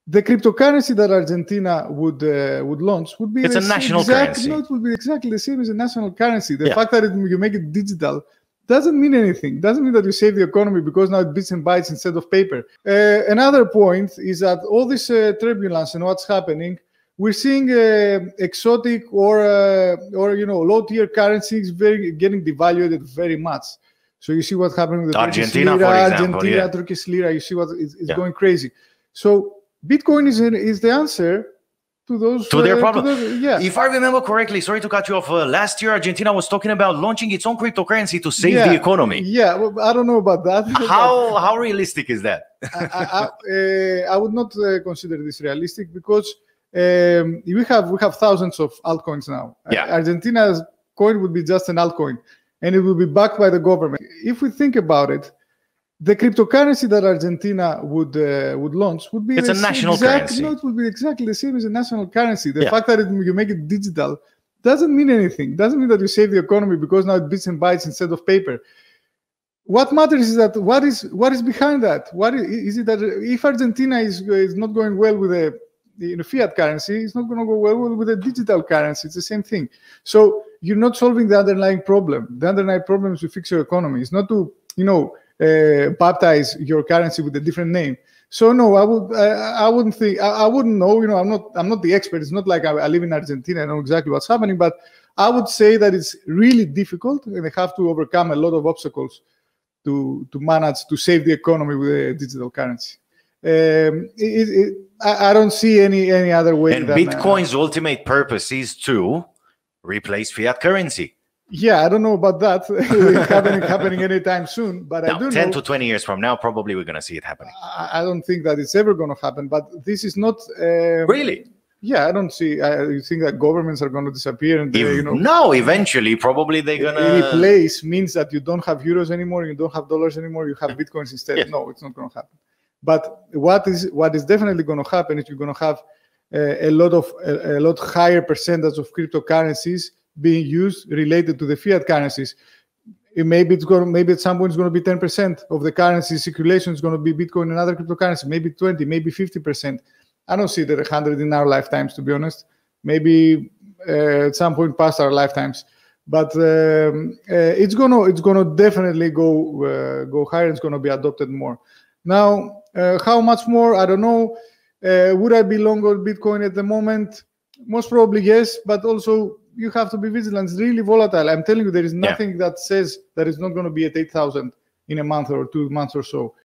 The cryptocurrency that Argentina would launch would be a national currency. No, it would be exactly the same as a national currency. The fact that you make it digital doesn't mean anything. Doesn't mean that you save the economy because now it's bits and bytes instead of paper. Another point is that all this turbulence and what's happening, we're seeing exotic or low-tier currencies getting devalued very much. So you see what's happening with the Argentina, for example, Argentina, Turkish lira. You see what is going crazy. So Bitcoin is the answer to those their problem. If I remember correctly, sorry to cut you off. Last year, Argentina was talking about launching its own cryptocurrency to save the economy. Yeah, well, I don't know about that. How realistic is that? I would not consider this realistic because we have thousands of altcoins now. Argentina's coin would be just an altcoin, and it will be backed by the government. If we think about it, the cryptocurrency that Argentina would launch would be a national currency. No, it would be exactly the same as a national currency. The fact that you make it digital doesn't mean anything. Doesn't mean that you save the economy because now it's bits and bytes instead of paper. What matters is that what is behind that? What is it that if Argentina is not going well with the fiat currency, it's not going to go well with a digital currency. It's the same thing. So you're not solving the underlying problem. The underlying problem is to fix your economy. It's not to baptize your currency with a different name. So no, I wouldn't think. I wouldn't know. I'm not the expert. It's not like I live in Argentina and know exactly what's happening. But I would say that it's really difficult, and they have to overcome a lot of obstacles to manage to save the economy with a digital currency. I don't see any other way. And Bitcoin's ultimate purpose is to replace fiat currency. Yeah, I don't know about that. happening anytime soon, but I do know 10 to 20 years from now, probably we're going to see it happening. I don't think that it's ever going to happen, but this is not... really? Yeah, I don't see... you think that governments are going to disappear? And no, eventually, probably they're going to... Replace means that you don't have euros anymore, you don't have dollars anymore, you have bitcoins instead. No, it's not going to happen. But what is definitely going to happen is you're going to have a lot higher percentage of cryptocurrencies being used related to the fiat currencies. Maybe at some point it's going to be 10% of the currency circulation is going to be Bitcoin and other cryptocurrency. Maybe 20, maybe 50%. I don't see that 100 in our lifetimes, to be honest. Maybe at some point past our lifetimes. But it's gonna definitely go higher. It's going to be adopted more. Now, how much more? I don't know. Would I be long on Bitcoin at the moment? Most probably yes, but also you have to be vigilant. It's really volatile. I'm telling you, there is nothing that says that it's not going to be at 8,000 in a month or 2 months or so.